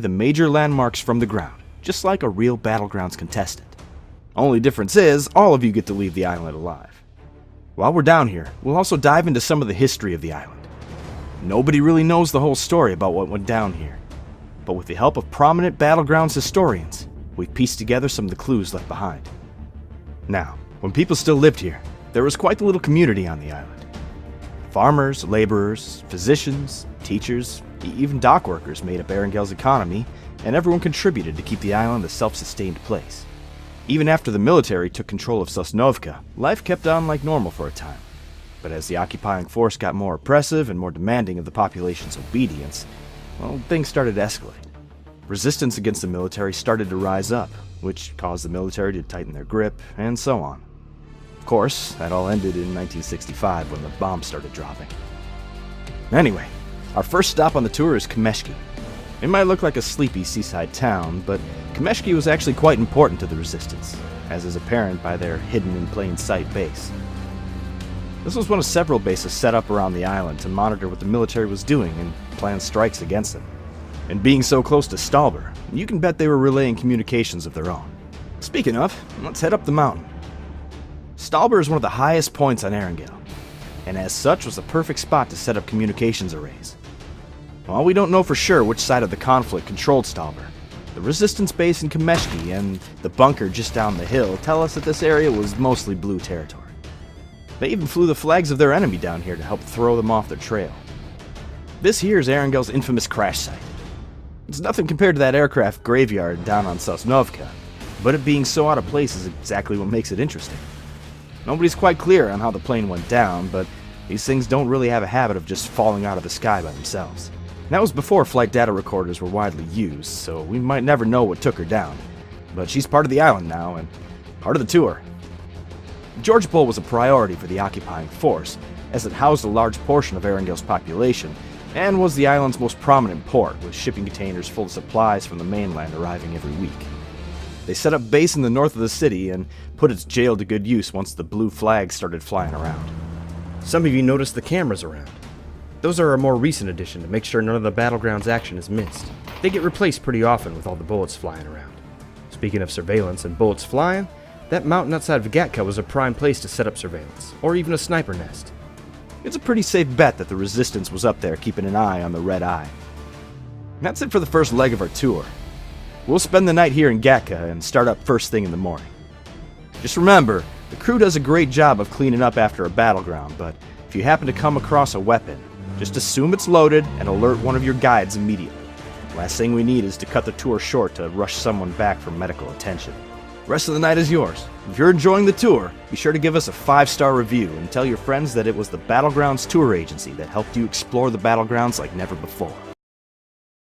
the major landmarks from the ground, just like a real Battlegrounds contestant. Only difference is, all of you get to leave the island alive. While we're down here, we'll also dive into some of the history of the island. Nobody really knows the whole story about what went down here, but with the help of prominent Battlegrounds historians, we've pieced together some of the clues left behind. Now, when people still lived here, there was quite the little community on the island. Farmers, laborers, physicians, teachers, even dock workers made up Erangel's economy, and everyone contributed to keep the island a self-sustained place. Even after the military took control of Sosnovka, life kept on like normal for a time. But as the occupying force got more oppressive and more demanding of the population's obedience, well, things started to escalate. Resistance against the military started to rise up, which caused the military to tighten their grip, and so on. Of course, that all ended in 1965 when the bombs started dropping. Anyway, our first stop on the tour is Kameshki. It might look like a sleepy seaside town, but Kameshki was actually quite important to the resistance, as is apparent by their hidden in plain sight base. This was one of several bases set up around the island to monitor what the military was doing and plan strikes against them. And being so close to Stalber, you can bet they were relaying communications of their own. Speaking of, let's head up the mountain. Stalber is one of the highest points on Erangel, and as such was the perfect spot to set up communications arrays. While we don't know for sure which side of the conflict controlled Stalber, the resistance base in Kameshki and the bunker just down the hill tell us that this area was mostly blue territory. They even flew the flags of their enemy down here to help throw them off their trail. This here is Erangel's infamous crash site. It's nothing compared to that aircraft graveyard down on Sosnovka, but it being so out of place is exactly what makes it interesting. Nobody's quite clear on how the plane went down, but these things don't really have a habit of just falling out of the sky by themselves. And that was before flight data recorders were widely used, so we might never know what took her down. But she's part of the island now, and part of the tour. George Bull was a priority for the occupying force, as it housed a large portion of Erangel's population, and was the island's most prominent port, with shipping containers full of supplies from the mainland arriving every week. They set up base in the north of the city and put its jail to good use once the blue flags started flying around. Some of you noticed the cameras around. Those are a more recent addition to make sure none of the Battlegrounds action is missed. They get replaced pretty often with all the bullets flying around. Speaking of surveillance and bullets flying, that mountain outside Vigatka was a prime place to set up surveillance, or even a sniper nest. It's a pretty safe bet that the resistance was up there keeping an eye on the Red Eye. That's it for the first leg of our tour. We'll spend the night here in Gatka and start up first thing in the morning. Just remember, the crew does a great job of cleaning up after a battleground, but if you happen to come across a weapon, just assume it's loaded and alert one of your guides immediately. Last thing we need is to cut the tour short to rush someone back for medical attention. The rest of the night is yours. If you're enjoying the tour, be sure to give us a 5-star review and tell your friends that it was the Battlegrounds Tour Agency that helped you explore the Battlegrounds like never before.